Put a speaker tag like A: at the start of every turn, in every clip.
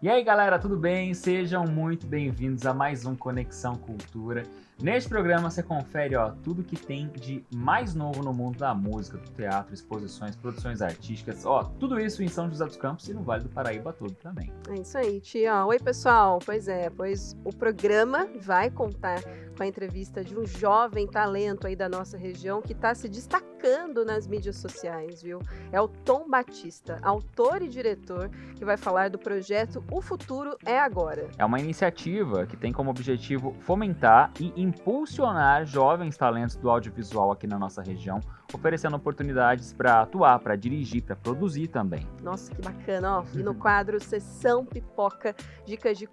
A: E aí, galera, tudo bem? Sejam muito bem-vindos a mais um Conexão Cultura. Neste programa você confere tudo que tem de mais novo no mundo da música, do teatro, exposições, produções artísticas, tudo isso em São José dos Campos e no Vale do Paraíba todo também.
B: É isso aí, tia. Oi, pessoal. Pois o programa vai contar com a entrevista de um jovem talento aí da nossa região que está se destacando nas mídias sociais, viu? É o Tom Batista, autor e diretor, que vai falar do projeto O Futuro é Agora.
A: É uma iniciativa que tem como objetivo fomentar e impulsionar jovens talentos do audiovisual aqui na nossa região, oferecendo oportunidades para atuar, para dirigir, para produzir também.
B: Nossa, que bacana, ó. E no quadro Sessão Pipoca, dicas de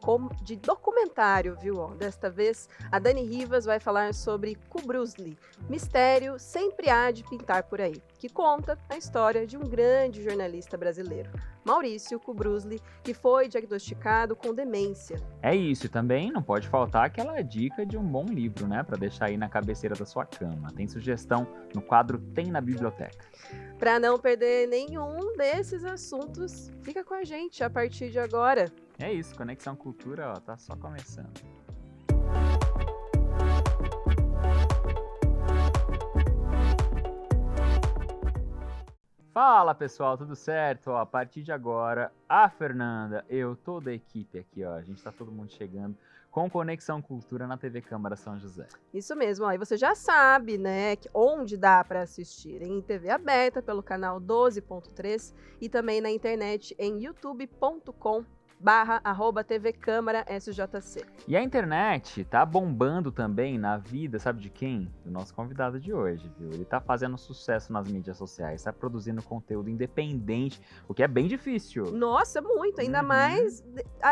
B: documentário, viu? Ó, desta vez, a Dani Rivas vai falar sobre Kubrusli, mistério sempre há de pintar por aí, que conta a história de um grande jornalista brasileiro, Maurício Kubrusli, que foi diagnosticado com demência.
A: É isso, e também não pode faltar aquela dica de um bom livro, né, para deixar aí na cabeceira da sua cama. Tem sugestão no quadro Tem na Biblioteca.
B: Para não perder nenhum desses assuntos, fica com a gente a partir de agora.
A: É isso, Conexão Cultura, tá só começando. Fala pessoal, tudo certo? A partir de agora, a Fernanda, eu, toda a equipe aqui, a gente tá todo mundo chegando com Conexão Cultura na TV Câmara São José.
B: Isso mesmo, aí você já sabe, né, onde dá para assistir, em TV aberta pelo canal 12.3 e também na internet em youtube.com/TV Câmara SJC.
A: E a internet tá bombando também na vida, sabe de quem? Do nosso convidado de hoje, viu? Ele tá fazendo sucesso nas mídias sociais, tá produzindo conteúdo independente, o que é bem difícil.
B: Nossa, muito, ainda mais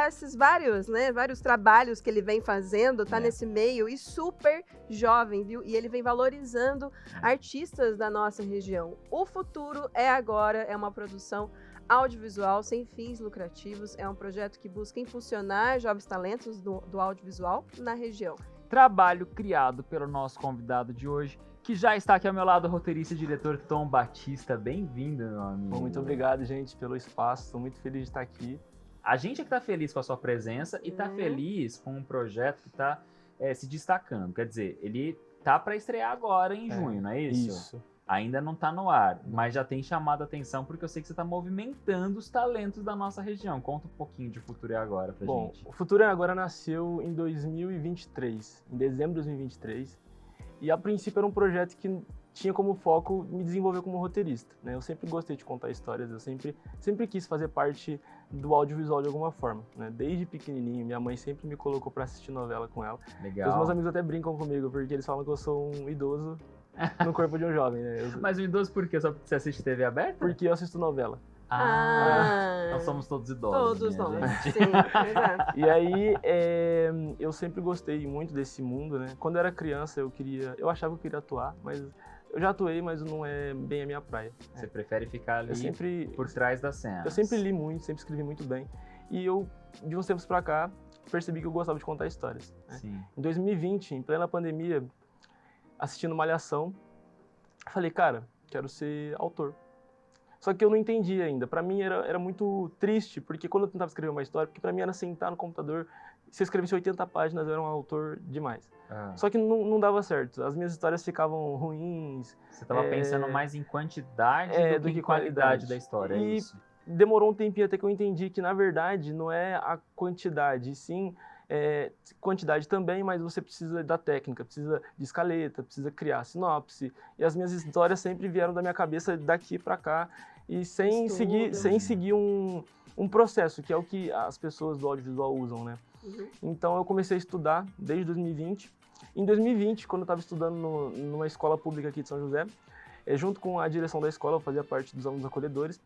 B: esses vários trabalhos que ele vem fazendo, tá nesse meio e super jovem, viu? E ele vem valorizando artistas da nossa região. O Futuro é Agora, é uma produção audiovisual sem fins lucrativos, é um projeto que busca impulsionar jovens talentos do audiovisual na região.
A: Trabalho criado pelo nosso convidado de hoje, que já está aqui ao meu lado, o roteirista e diretor Tom Batista. Bem-vindo, meu amigo.
C: Bom, muito obrigado, gente, pelo espaço. Estou muito feliz de estar aqui.
A: A gente é que está feliz com a sua presença e está feliz com um projeto que está se destacando. Quer dizer, ele tá para estrear agora em junho, não é isso?
C: Isso.
A: Ainda não está no ar, mas já tem chamado a atenção porque eu sei que você está movimentando os talentos da nossa região. Conta um pouquinho de Futuro é Agora pra gente.
C: Bom, o Futuro é Agora nasceu em 2023, em dezembro de 2023, e a princípio era um projeto que tinha como foco me desenvolver como roteirista, né? Eu sempre gostei de contar histórias, eu sempre quis fazer parte do audiovisual de alguma forma, né? Desde pequenininho, minha mãe sempre me colocou para assistir novela com ela.
A: Legal.
C: Os meus amigos até brincam comigo, porque eles falam que eu sou um idoso no corpo de um jovem, né?
A: Mas um idoso por quê? Só porque você assiste TV aberta?
C: Porque eu assisto novela.
A: Nós somos todos idosos.
B: Todos nós,
A: gente.
B: sim, exato.
C: E aí, eu sempre gostei muito desse mundo, né? Quando eu era criança, eu achava que eu queria atuar, mas eu já atuei, mas não é bem a minha praia.
A: Você prefere ficar ali por trás da cena.
C: Eu sempre li muito, sempre escrevi muito bem. E eu, de uns tempos pra cá, percebi que eu gostava de contar histórias, né?
A: Sim.
C: Em 2020, em plena pandemia, assistindo Malhação, falei, cara, quero ser autor. Só que eu não entendi ainda. Pra mim era muito triste, porque quando eu tentava escrever uma história, porque pra mim era sentar no computador, se eu escrevesse 80 páginas, eu era um autor demais. Só que não dava certo. As minhas histórias ficavam ruins.
A: Você tava pensando mais em quantidade do que em qualidade da história, é isso?
C: Demorou um tempinho até que eu entendi que, na verdade, não é a quantidade, e sim quantidade também, mas você precisa da técnica, precisa de escaleta, precisa criar sinopse. E as minhas histórias sempre vieram da minha cabeça daqui para cá e sem seguir um processo, que é o que as pessoas do audiovisual usam, né? Então eu comecei a estudar desde 2020. Em 2020, quando eu estava estudando numa escola pública aqui de São José, junto com a direção da escola, eu fazia parte dos alunos acolhedores,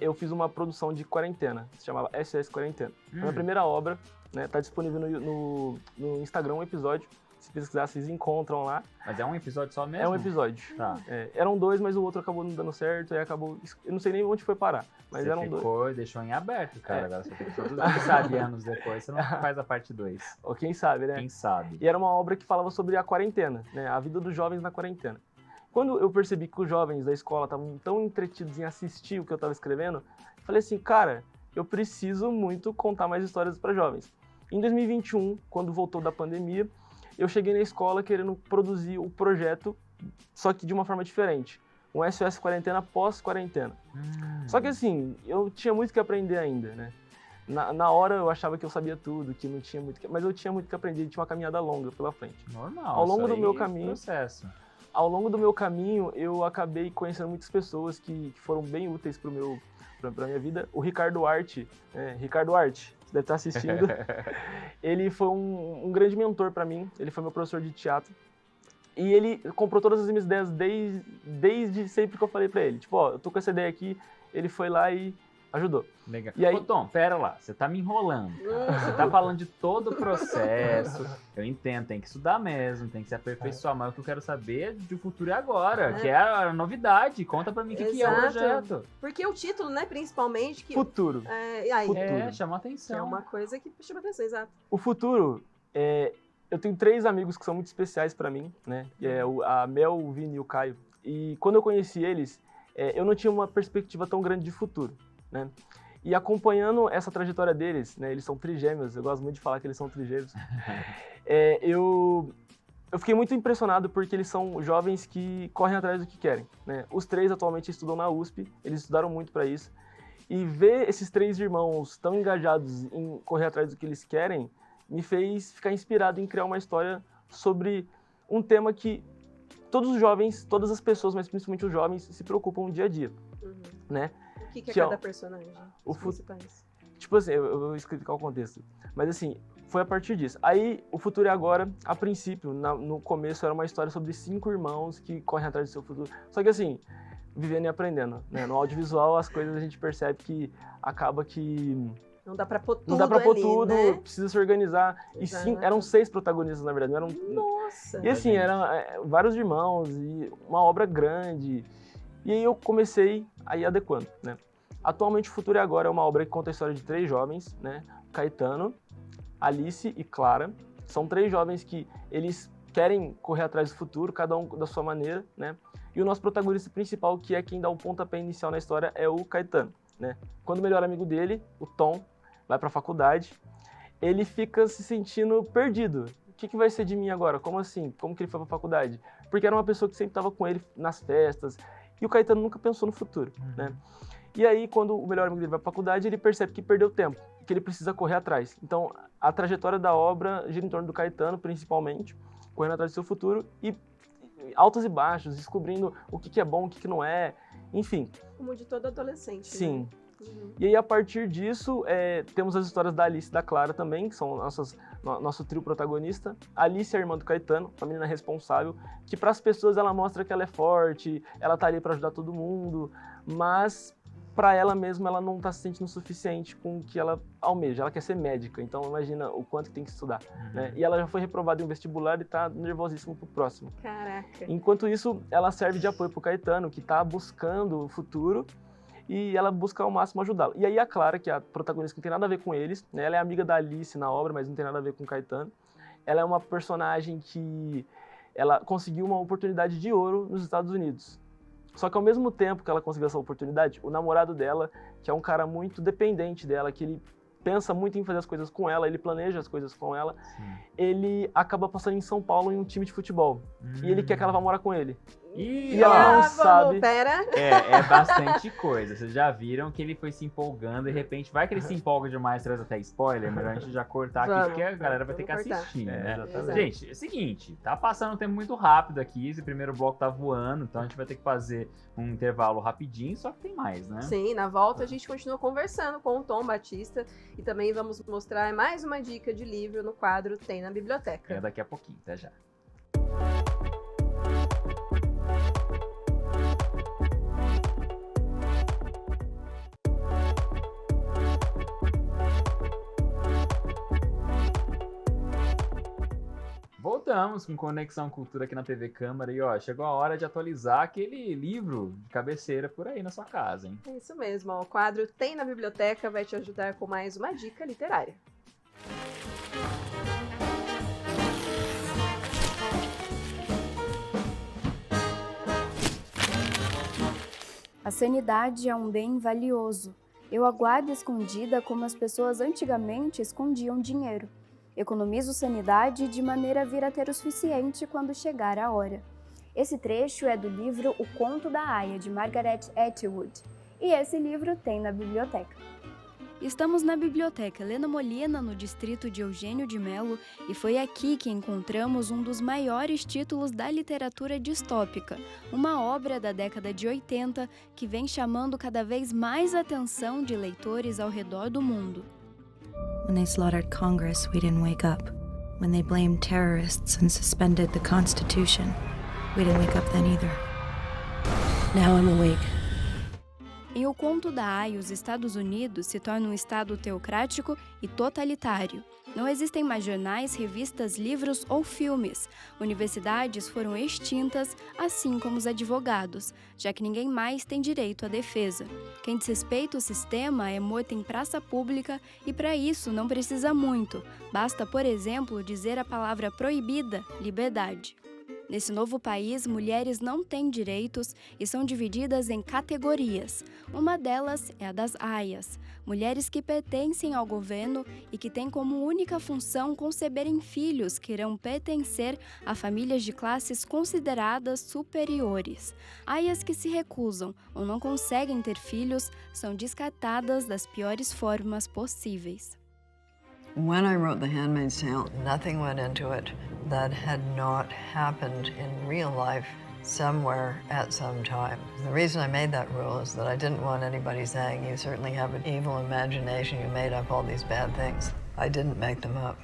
C: eu fiz uma produção de quarentena, se chamava SS Quarentena. Foi a minha primeira obra, né? Tá disponível no Instagram um episódio. Se pesquisar, vocês encontram lá.
A: Mas é um episódio só mesmo?
C: É um episódio.
A: Tá.
C: Eram 2, mas o outro acabou não dando certo, aí acabou... Eu não sei nem onde foi parar, mas eram 2.
A: Deixou em aberto, cara. Agora você tem que quem sabe anos depois, você não faz a parte 2.
C: Ou quem sabe, né?
A: Quem sabe.
C: E era uma obra que falava sobre a quarentena, né? A vida dos jovens na quarentena. Quando eu percebi que os jovens da escola estavam tão entretidos em assistir o que eu estava escrevendo, falei assim, cara, eu preciso muito contar mais histórias para jovens. Em 2021, quando voltou da pandemia, eu cheguei na escola querendo produzir o projeto, só que de uma forma diferente. Um SOS Quarentena pós-quarentena. Só que assim, eu tinha muito que aprender ainda, né? Na hora eu achava que eu sabia tudo, que não tinha muito que... Mas eu tinha muito que aprender, tinha uma caminhada longa pela frente.
A: Normal,
C: Ao longo do meu
A: é
C: caminho,
A: processo.
C: Ao longo do meu caminho, eu acabei conhecendo muitas pessoas que foram bem úteis pra minha vida. O Ricardo Arte, Ricardo Arte, você deve estar assistindo. Ele foi um grande mentor para mim, ele foi meu professor de teatro. E ele comprou todas as minhas ideias desde sempre que eu falei para ele. Tipo, ó, eu tô com essa ideia aqui, ele foi lá e ajudou.
A: Legal.
C: E aí...
A: Ô, Tom, pera lá, você tá me enrolando, cara. Você tá falando de todo o processo. Eu entendo, tem que estudar mesmo, tem que se aperfeiçoar, mas o que eu quero saber é de Futuro é Agora, que é a novidade. Conta pra mim o que é o projeto.
B: Porque o título, né, principalmente... Que,
C: Futuro.
A: Chamou atenção.
B: É uma coisa que chama atenção, exato.
C: O futuro, eu tenho 3 amigos que são muito especiais pra mim, né? Que é a Mel, o Vini e o Caio. E quando eu conheci eles, eu não tinha uma perspectiva tão grande de futuro, né? E acompanhando essa trajetória deles, né? Eles são trigêmeos, eu gosto muito de falar que eles são trigêmeos. Eu fiquei muito impressionado porque eles são jovens que correm atrás do que querem, né? Os 3 atualmente estudam na USP, eles estudaram muito para isso. E ver esses 3 irmãos tão engajados em correr atrás do que eles querem me fez ficar inspirado em criar uma história sobre um tema que todos os jovens, todas as pessoas, mas principalmente os jovens, se preocupam no dia a dia, né?
B: O que é cada personagem?
C: Tipo assim, eu vou explicar o contexto. Mas assim, foi a partir disso. Aí, O Futuro é Agora, a princípio, no começo, era uma história sobre 5 irmãos que correm atrás do seu futuro. Só que assim, vivendo e aprendendo, né? No audiovisual, as coisas a gente percebe que acaba que...
B: Não dá pra pôr tudo.
C: Não dá pra pôr
B: ali,
C: tudo,
B: né?
C: precisa se organizar.
B: Exato.
C: E sim, eram 6 protagonistas, na verdade. Não eram...
B: Nossa!
C: E assim, eram vários irmãos e uma obra grande. E aí eu comecei a ir adequando, né? Atualmente, O Futuro é Agora é uma obra que conta a história de 3 jovens, né? Caetano, Alice e Clara. São 3 jovens que eles querem correr atrás do futuro, cada um da sua maneira, né? E o nosso protagonista principal, que é quem dá o pontapé inicial na história, é o Caetano, né? Quando o melhor amigo dele, o Tom, vai para a faculdade, ele fica se sentindo perdido. O que vai ser de mim agora? Como assim? Como que ele foi para a faculdade? Porque era uma pessoa que sempre estava com ele nas festas, e o Caetano nunca pensou no futuro, né? E aí, quando o melhor amigo dele vai para a faculdade, ele percebe que perdeu tempo, que ele precisa correr atrás. Então, a trajetória da obra gira em torno do Caetano, principalmente, correndo atrás do seu futuro, e altos e baixos, descobrindo o que é bom, o que não é, enfim.
B: Como de todo adolescente,
C: Sim.
B: Né?
C: E aí, a partir disso, temos as histórias da Alice e da Clara também, que são nosso trio protagonista. A Alice é a irmã do Caetano, uma menina responsável, que para as pessoas ela mostra que ela é forte, ela tá ali para ajudar todo mundo, mas para ela mesma ela não tá se sentindo o suficiente com o que ela almeja. Ela quer ser médica, então imagina o quanto que tem que estudar, né? E ela já foi reprovada em um vestibular e tá nervosíssima pro próximo.
B: Caraca.
C: Enquanto isso, ela serve de apoio pro Caetano, que tá buscando o futuro, e ela busca ao máximo ajudá-lo. E aí a Clara, que é a protagonista que não tem nada a ver com eles, né? Ela é amiga da Alice na obra, mas não tem nada a ver com o Caetano. Ela é uma personagem que ela conseguiu uma oportunidade de ouro nos Estados Unidos. Só que ao mesmo tempo que ela conseguiu essa oportunidade, o namorado dela, que é um cara muito dependente dela, que ele pensa muito em fazer as coisas com ela, ele planeja as coisas com ela, ele acaba passando em São Paulo em um time de futebol. E ele quer que ela vá morar com ele.
A: E
C: ela não sabe.
B: Pera.
A: É bastante coisa. Vocês já viram que ele foi se empolgando, de repente vai que ele se empolga demais, traz até spoiler, melhor a gente já cortar aqui, porque a galera vai ter que assistir, né?
C: Exatamente.
A: Gente, é o seguinte, tá passando um tempo muito rápido aqui, esse primeiro bloco tá voando, então a gente vai ter que fazer um intervalo rapidinho, só que tem mais, né?
B: Sim, na volta a gente continua conversando com o Tom Batista e também vamos mostrar mais uma dica de livro no quadro Tem na Biblioteca.
A: É daqui a pouquinho, até já. Voltamos com Conexão Cultura aqui na TV Câmara e ó, chegou a hora de atualizar aquele livro de cabeceira por aí na sua casa, hein?
B: É isso mesmo, ó, o quadro Tem na Biblioteca vai te ajudar com mais uma dica literária.
D: A sanidade é um bem valioso. Eu aguardo escondida como as pessoas antigamente escondiam dinheiro. Economizo sanidade de maneira a vir a ter o suficiente quando chegar a hora. Esse trecho é do livro O Conto da Aia, de Margaret Atwood. E esse livro tem na biblioteca. Estamos na Biblioteca Helena Molina, no distrito de Eugênio de Melo, e foi aqui que encontramos um dos maiores títulos da literatura distópica, uma obra da década de 80 que vem chamando cada vez mais a atenção de leitores ao redor do mundo.
E: When they slaughtered Congress, we didn't wake up. When they blamed terrorists and suspended the Constitution, we didn't wake up then either. Now I'm awake.
D: Em O Conto da Aia, os Estados Unidos se tornam um estado teocrático e totalitário. Não existem mais jornais, revistas, livros ou filmes. Universidades foram extintas, assim como os advogados, já que ninguém mais tem direito à defesa. Quem desrespeita o sistema é morto em praça pública e, para isso, não precisa muito. Basta, por exemplo, dizer a palavra proibida, liberdade. Nesse novo país, mulheres não têm direitos e são divididas em categorias. Uma delas é a das aias, mulheres que pertencem ao governo e que têm como única função conceberem filhos que irão pertencer a famílias de classes consideradas superiores. Aias que se recusam ou não conseguem ter filhos são descartadas das piores formas possíveis.
F: When I wrote The Handmaid's Tale, nothing went into it that had not happened in real life somewhere at some time. The reason I made that rule is that I didn't want anybody saying, you certainly have an evil imagination, you made up all these bad things. I didn't make them up.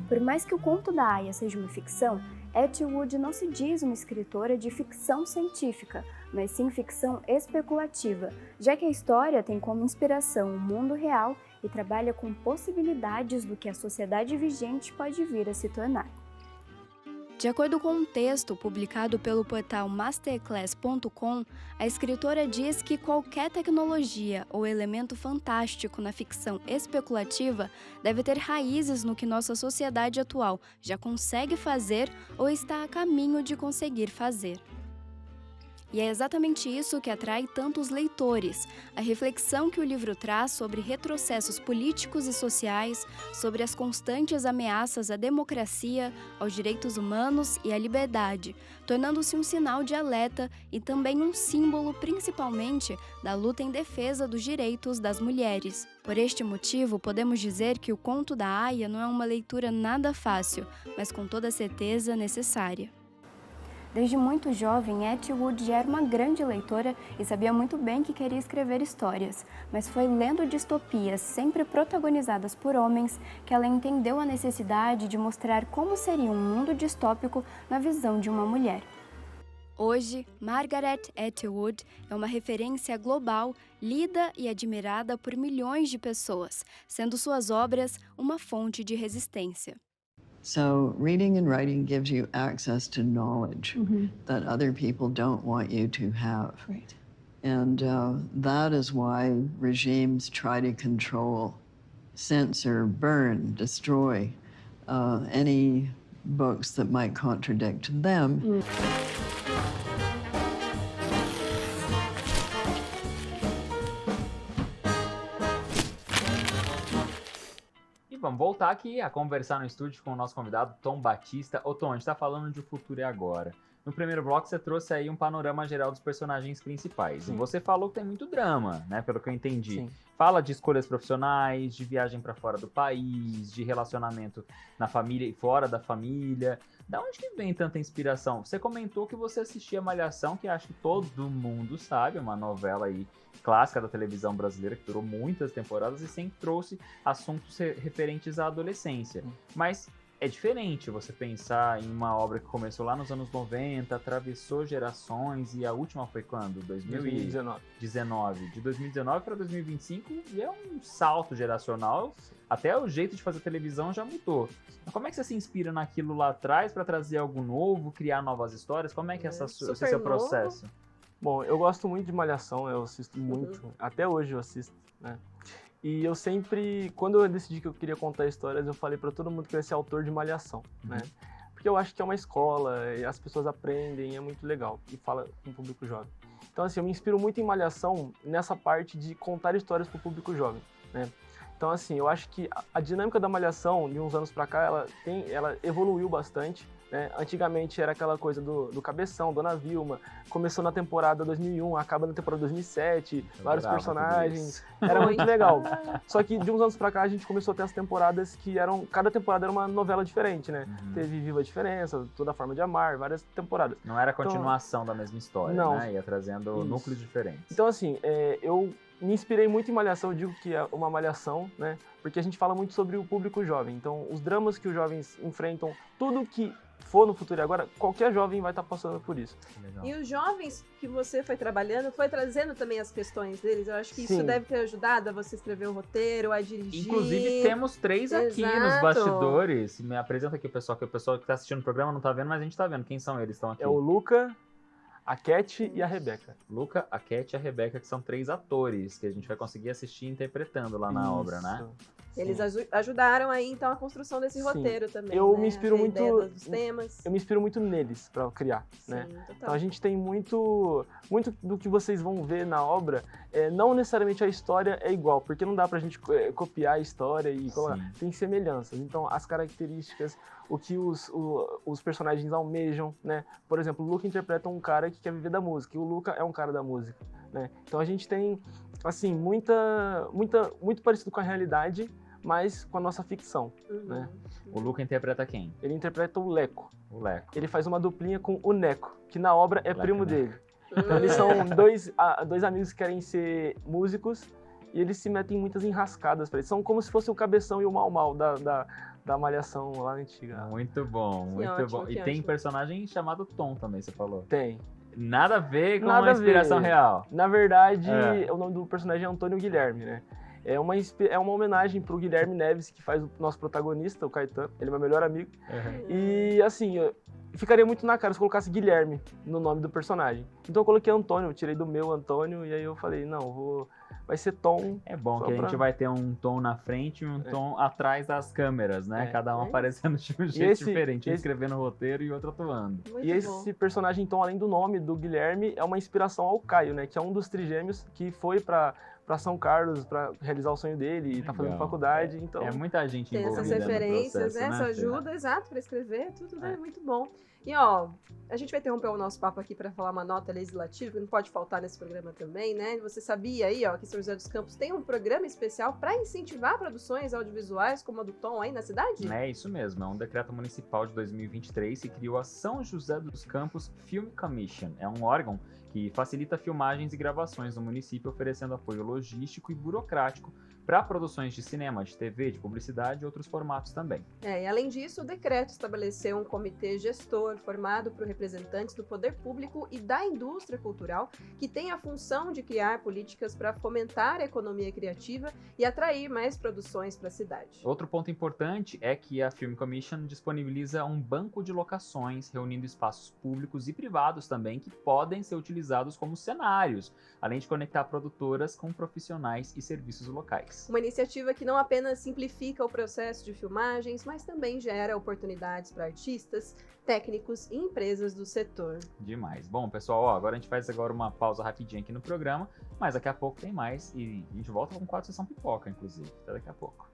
D: Por mais que O Conto da Aia seja uma ficção, Atwood não se diz uma escritora de ficção científica, mas sim ficção especulativa, já que a história tem como inspiração o mundo real e trabalha com possibilidades do que a sociedade vigente pode vir a se tornar. De acordo com um texto publicado pelo portal masterclass.com, a escritora diz que qualquer tecnologia ou elemento fantástico na ficção especulativa deve ter raízes no que nossa sociedade atual já consegue fazer ou está a caminho de conseguir fazer. E é exatamente isso que atrai tantos leitores, a reflexão que o livro traz sobre retrocessos políticos e sociais, sobre as constantes ameaças à democracia, aos direitos humanos e à liberdade, tornando-se um sinal de alerta e também um símbolo, principalmente, da luta em defesa dos direitos das mulheres. Por este motivo, podemos dizer que O Conto da Aia não é uma leitura nada fácil, mas com toda certeza necessária. Desde muito jovem, Atwood já era uma grande leitora e sabia muito bem que queria escrever histórias, mas foi lendo distopias sempre protagonizadas por homens que ela entendeu a necessidade de mostrar como seria um mundo distópico na visão de uma mulher. Hoje, Margaret Atwood é uma referência global, lida e admirada por milhões de pessoas, sendo suas obras uma fonte de resistência.
F: So reading and writing gives you access to knowledge that other people don't want you to have.
E: Right.
F: And that is why regimes try to control, censor, burn, destroy any books that might contradict them.
A: Vamos voltar aqui a conversar no estúdio com o nosso convidado, Tom Batista. Ô Tom, a gente tá falando de O Futuro e Agora. No primeiro bloco você trouxe aí um panorama geral dos personagens principais.
C: Sim.
A: E você falou que tem muito drama, né, pelo que eu entendi.
C: Sim.
A: Fala de escolhas profissionais, de viagem para fora do país, de relacionamento na família e fora da família. Da onde que vem tanta inspiração? Você comentou que você assistia Malhação, que acho que todo mundo sabe, uma novela aí clássica da televisão brasileira, que durou muitas temporadas e sempre trouxe assuntos referentes à adolescência. Mas é diferente você pensar em uma obra que começou lá nos anos 90, atravessou gerações e a última foi quando? 2019. De 2019 para 2025 e é um salto geracional. Até o jeito de fazer televisão já mudou. Mas como é que você se inspira naquilo lá atrás para trazer algo novo, criar novas histórias? Como é que esse é seu processo?
C: Bom, eu gosto muito de Malhação, eu assisto muito, até hoje eu assisto, né? E eu sempre, quando eu decidi que eu queria contar histórias, eu falei pra todo mundo que eu ia ser autor de Malhação, né? Porque eu acho que é uma escola, e as pessoas aprendem, é muito legal, e fala com o público jovem. Então, assim, eu me inspiro muito em Malhação nessa parte de contar histórias para o público jovem, né? Então, assim, eu acho que a dinâmica da Malhação, de uns anos para cá, ela evoluiu bastante, né? Antigamente era aquela coisa do Cabeção, Dona Vilma, começou na temporada 2001, acaba na temporada 2007, vários personagens, era muito legal. Só que de uns anos pra cá a gente começou a ter as temporadas que cada temporada era uma novela diferente, né? Teve Viva a Diferença, Toda a Forma de Amar, várias temporadas.
A: Não era a continuação da mesma história,
C: não,
A: né? Ia trazendo núcleos diferentes.
C: Então, assim, eu me inspirei muito em Malhação, eu digo que é uma malhação, né? Porque a gente fala muito sobre o público jovem. Então, os dramas que os jovens enfrentam, tudo que for no futuro e agora, qualquer jovem vai estar passando por isso.
B: E os jovens que você foi trabalhando, foi trazendo também as questões deles. Eu acho que
C: Sim.
B: isso deve ter ajudado a você escrever o roteiro, a dirigir.
A: Inclusive, temos 3 aqui nos bastidores. Me apresenta aqui o pessoal, que o pessoal que está assistindo o programa não está vendo, mas a gente está vendo. Quem são eles? Estão aqui.
C: É o Luca, a Cat e a Rebeca.
A: Luca, a Cat e a Rebeca, que são 3 atores que a gente vai conseguir assistir interpretando lá na obra, né?
B: Eles ajudaram aí, então, a construção desse roteiro também.
C: Eu
B: né?
C: me inspiro muito
B: dos temas.
C: Eu me inspiro muito neles para criar, né?
B: Total.
C: Então a gente tem muito do que vocês vão ver na obra, não necessariamente a história é igual, porque não dá pra gente copiar a história e colocar. Tem semelhanças. Então as características, o que os personagens almejam, né? Por exemplo, o Luca interpreta um cara que quer viver da música, e o Luca é um cara da música, né? Então a gente tem, assim, muito parecido com a realidade, mas com a nossa ficção, né?
A: O Luca interpreta quem?
C: Ele interpreta o Leco.
A: O Leco.
C: Ele faz uma duplinha com o Neco, que na obra é
A: Leco,
C: primo
A: né?
C: dele. Então eles são dois amigos que querem ser músicos e eles se metem em muitas enrascadas pra eles. São como se fosse o Cabeção e o Mal da Malhação lá antiga.
A: Muito bom, muito
B: ótimo,
A: bom.
B: que
A: E tem
B: ótimo.
A: personagem chamado Tom também, você falou.
C: Tem.
A: Nada a ver com
C: Nada
A: a
C: a
A: inspiração
C: ver.
A: real.
C: Na verdade, o nome do personagem é Antônio Guilherme, né? É uma homenagem pro Guilherme Neves, que faz o nosso protagonista, o Caetano. Ele é meu melhor amigo. E, assim, ficaria muito na cara se eu colocasse Guilherme no nome do personagem. Então eu coloquei Antônio, eu tirei do meu Antônio, e aí eu falei, não, vai ser Tom.
A: É bom
C: só
A: que a gente vai ter um Tom na frente e um Tom atrás das câmeras, né? Cada um aparecendo de um jeito diferente, um escrevendo o roteiro e outro atuando.
C: E esse personagem, então, além do nome do Guilherme, é uma inspiração ao Caio, né? Que é um dos trigêmeos que foi para São Carlos para realizar o sonho dele e tá fazendo faculdade. Então,
A: é muita gente
B: tem
A: envolvida
B: essas referências,
A: no processo,
B: essa
A: né,
B: ajuda, exato, para escrever, tudo é muito bom. E ó, a gente vai interromper o nosso papo aqui para falar uma nota legislativa, que não pode faltar nesse programa também, né? Você sabia aí, ó, que São José dos Campos tem um programa especial para incentivar produções audiovisuais como a do Tom aí na cidade?
A: É isso mesmo, é um decreto municipal de 2023 que criou a São José dos Campos Film Commission. É um órgão que facilita filmagens e gravações no município, oferecendo apoio logístico e burocrático para produções de cinema, de TV, de publicidade e outros formatos também.
B: E além disso, o decreto estabeleceu um comitê gestor formado por representantes do poder público e da indústria cultural, que tem a função de criar políticas para fomentar a economia criativa e atrair mais produções para a cidade.
A: Outro ponto importante é que a Film Commission disponibiliza um banco de locações, reunindo espaços públicos e privados também, que podem ser utilizados como cenários, além de conectar produtoras com profissionais e serviços locais.
B: Uma iniciativa que não apenas simplifica o processo de filmagens, mas também gera oportunidades para artistas, técnicos e empresas do setor.
A: Demais. Bom, pessoal, agora a gente faz uma pausa rapidinha aqui no programa, mas daqui a pouco tem mais e a gente volta com 4 Sessão Pipoca, inclusive. Até daqui a pouco.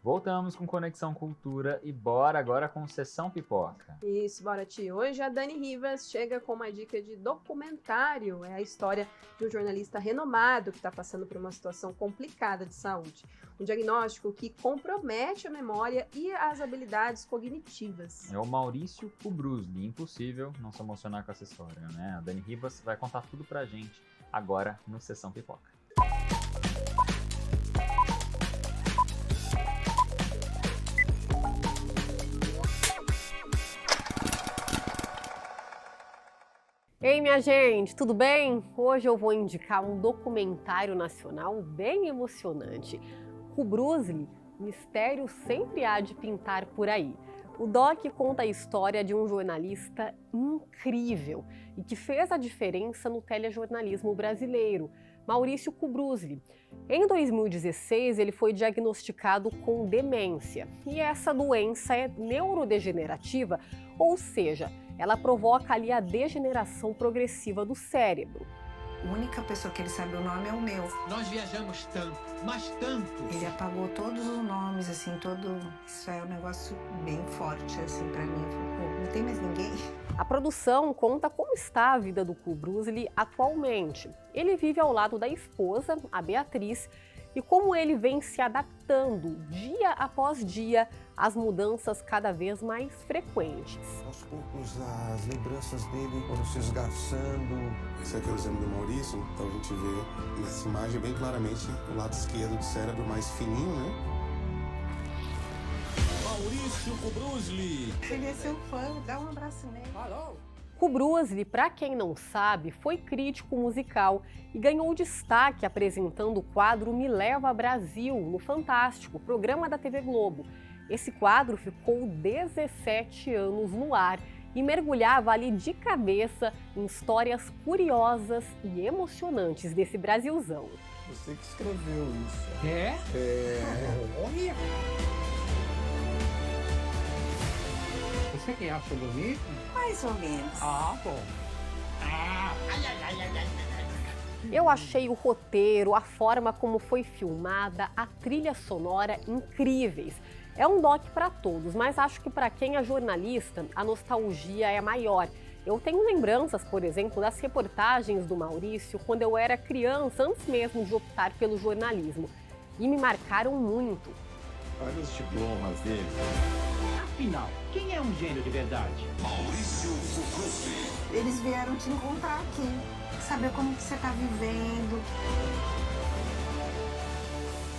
A: Voltamos com Conexão Cultura e bora agora com Sessão Pipoca.
B: Isso, bora, tio. Hoje a Dani Rivas chega com uma dica de documentário. É a história de um jornalista renomado que está passando por uma situação complicada de saúde. Um diagnóstico que compromete a memória e as habilidades cognitivas.
A: É o Maurício Kubrusli. Impossível não se emocionar com essa história, né? A Dani Rivas vai contar tudo pra gente agora no Sessão Pipoca.
G: Ei, minha gente, tudo bem? Hoje eu vou indicar um documentário nacional bem emocionante. Kubrusli, mistério sempre há de pintar por aí. O doc conta a história de um jornalista incrível e que fez a diferença no telejornalismo brasileiro, Maurício Kubrusli. Em 2016, ele foi diagnosticado com demência e essa doença é neurodegenerativa, ou seja, ela provoca ali a degeneração progressiva do cérebro.
H: A única pessoa que ele sabe o nome é o meu.
I: Nós viajamos tanto, mas tanto.
H: Ele apagou todos os nomes, assim, todo... Isso é um negócio bem forte, assim, pra mim. Pô, não tem mais ninguém.
G: A produção conta como está a vida do Kubrusli atualmente. Ele vive ao lado da esposa, a Beatriz, e como ele vem se adaptando dia após dia às mudanças cada vez mais frequentes.
J: Aos poucos as lembranças dele foram se esgarçando.
K: Esse aqui é o exame do Maurício, então a gente vê nessa imagem bem claramente o lado esquerdo do cérebro mais fininho, né?
I: Maurício Kubrusli.
H: Ele é seu fã, dá um abraço nele.
I: Alô?
G: Kubrusli, para quem não sabe, foi crítico musical e ganhou destaque apresentando o quadro Me Leva Brasil, no Fantástico, programa da TV Globo. Esse quadro ficou 17 anos no ar e mergulhava ali de cabeça em histórias curiosas e emocionantes desse Brasilzão.
J: Você que escreveu isso.
I: É?
J: Olha!
I: Você que acha bonito?
H: Mais ou menos.
I: Ah, bom.
G: Eu achei o roteiro, a forma como foi filmada, a trilha sonora incríveis. É um doc para todos, mas acho que para quem é jornalista, a nostalgia é maior. Eu tenho lembranças, por exemplo, das reportagens do Maurício quando eu era criança, antes mesmo de optar pelo jornalismo. E me marcaram muito.
J: Olha os diplomas dele.
I: Afinal, quem é um gênio de verdade?
K: Maurício Kubrusli.
H: Eles vieram te encontrar aqui, saber como que você tá vivendo.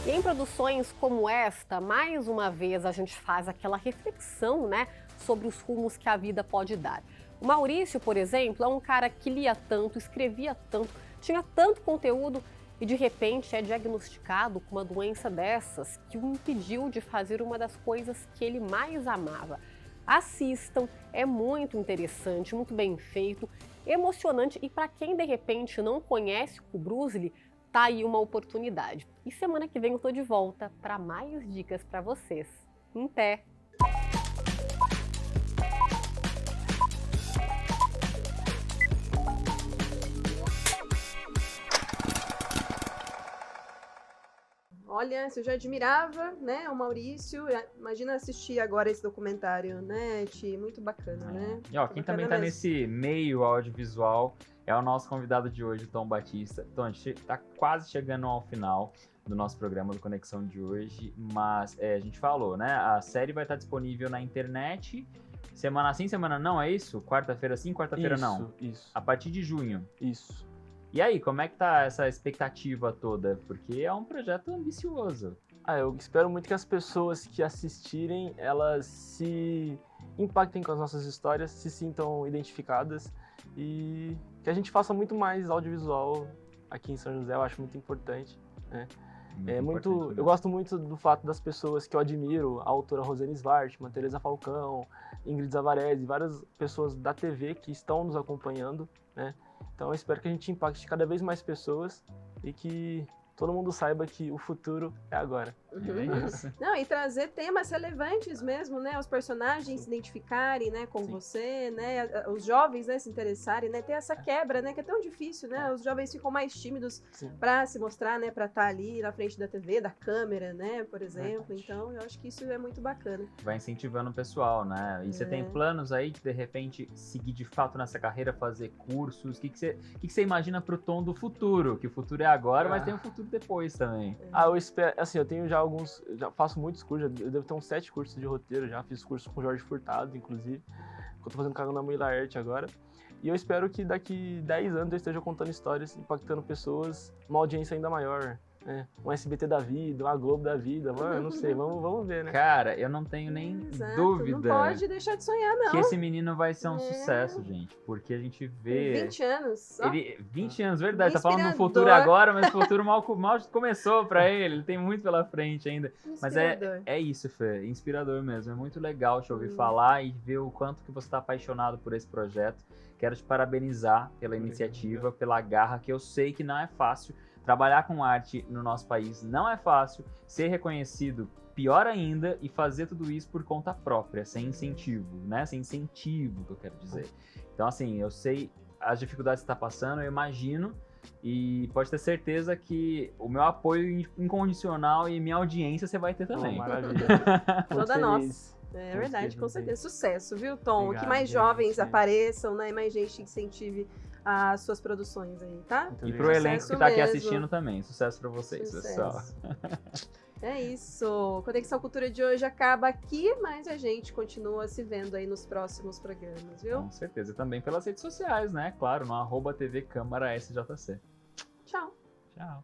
G: E em produções como esta, mais uma vez a gente faz aquela reflexão, né, sobre os rumos que a vida pode dar. O Maurício, por exemplo, é um cara que lia tanto, escrevia tanto, tinha tanto conteúdo e de repente é diagnosticado com uma doença dessas que o impediu de fazer uma das coisas que ele mais amava. Assistam, é muito interessante, muito bem feito, emocionante e para quem de repente não conhece o Kubrusli, tá aí uma oportunidade. E semana que vem eu tô de volta para mais dicas para vocês. Até!
B: Olha, você já admirava, né, o Maurício. Imagina assistir agora esse documentário, né, Ti? Muito bacana, né?
A: E ó, quem também tá nesse meio audiovisual é o nosso convidado de hoje, Tom Batista. Tom, a gente tá quase chegando ao final do nosso programa do Conexão de hoje, mas a gente falou, né, a série vai estar disponível na internet, semana sim, semana não, é isso? Quarta-feira sim, quarta-feira não?
C: Isso.
A: A partir de junho.
C: Isso.
A: E aí, como é que tá essa expectativa toda? Porque é um projeto ambicioso.
C: Eu espero muito que as pessoas que assistirem, elas se impactem com as nossas histórias, se sintam identificadas e que a gente faça muito mais audiovisual aqui em São José, eu acho muito importante, né? Eu gosto muito do fato das pessoas que eu admiro, a autora Rosane Svartman, Teresa Falcão, Ingrid Zavarese, várias pessoas da TV que estão nos acompanhando, né? Então eu espero que a gente impacte cada vez mais pessoas e que todo mundo saiba que o futuro é agora.
A: É isso.
B: Não, e trazer temas relevantes mesmo, né? Os personagens se identificarem, né, com você, né? Os jovens, né, se interessarem, né? Ter essa quebra, né? Que é tão difícil, né? Os jovens ficam mais tímidos para se mostrar, né? Para estar ali na frente da TV, da câmera, né? Por exemplo. Então, eu acho que isso é muito bacana.
A: Vai incentivando o pessoal, né? E você tem planos aí de repente, seguir de fato nessa carreira, fazer cursos? O que você imagina pro Tom do futuro? Que o futuro é agora, mas tem um futuro depois também.
C: Eu espero, assim, eu tenho já faço muitos cursos, eu devo ter uns 7 cursos de roteiro já, fiz curso com o Jorge Furtado, inclusive, que eu tô fazendo Cagando na Mãe Laerte agora, e eu espero que daqui 10 anos eu esteja contando histórias, impactando pessoas, uma audiência ainda maior, Um SBT da vida, uma Globo da vida, mano, não sei, vamos ver, né?
A: Cara, eu não tenho nem
B: Exato,
A: dúvida
B: não pode deixar de sonhar, não.
A: que esse menino vai ser um sucesso, gente. Porque a gente vê...
B: 20 anos só.
A: 20 anos, verdade. Tá falando do
B: Inspirador.
A: futuro agora, mas o futuro mal começou pra ele. Ele tem muito pela frente ainda. Mas é isso, Fê. Inspirador mesmo. É muito legal te ouvir falar e ver o quanto que você tá apaixonado por esse projeto. Quero te parabenizar pela iniciativa, pela garra, que eu sei que não é fácil. Trabalhar com arte no nosso país não é fácil. Ser reconhecido, pior ainda, e fazer tudo isso por conta própria, sem incentivo, né? Sem incentivo, que eu quero dizer. Então, assim, eu sei as dificuldades que você está passando, eu imagino, e pode ter certeza que o meu apoio incondicional e minha audiência você vai ter também.
C: Maravilha.
B: Toda nossa. É verdade, com certeza. Sucesso, viu, Tom?
C: Obrigado,
B: que mais
C: gente,
B: jovens apareçam, né? E mais gente incentive as suas produções aí, tá?
A: E pro elenco que tá aqui assistindo também. Sucesso pra vocês, pessoal.
B: É isso. Conexão Cultura de hoje acaba aqui, mas a gente continua se vendo aí nos próximos programas, viu?
A: Com certeza. E também pelas redes sociais, né? Claro, no @TV Câmara SJC.
B: Tchau.
A: Tchau.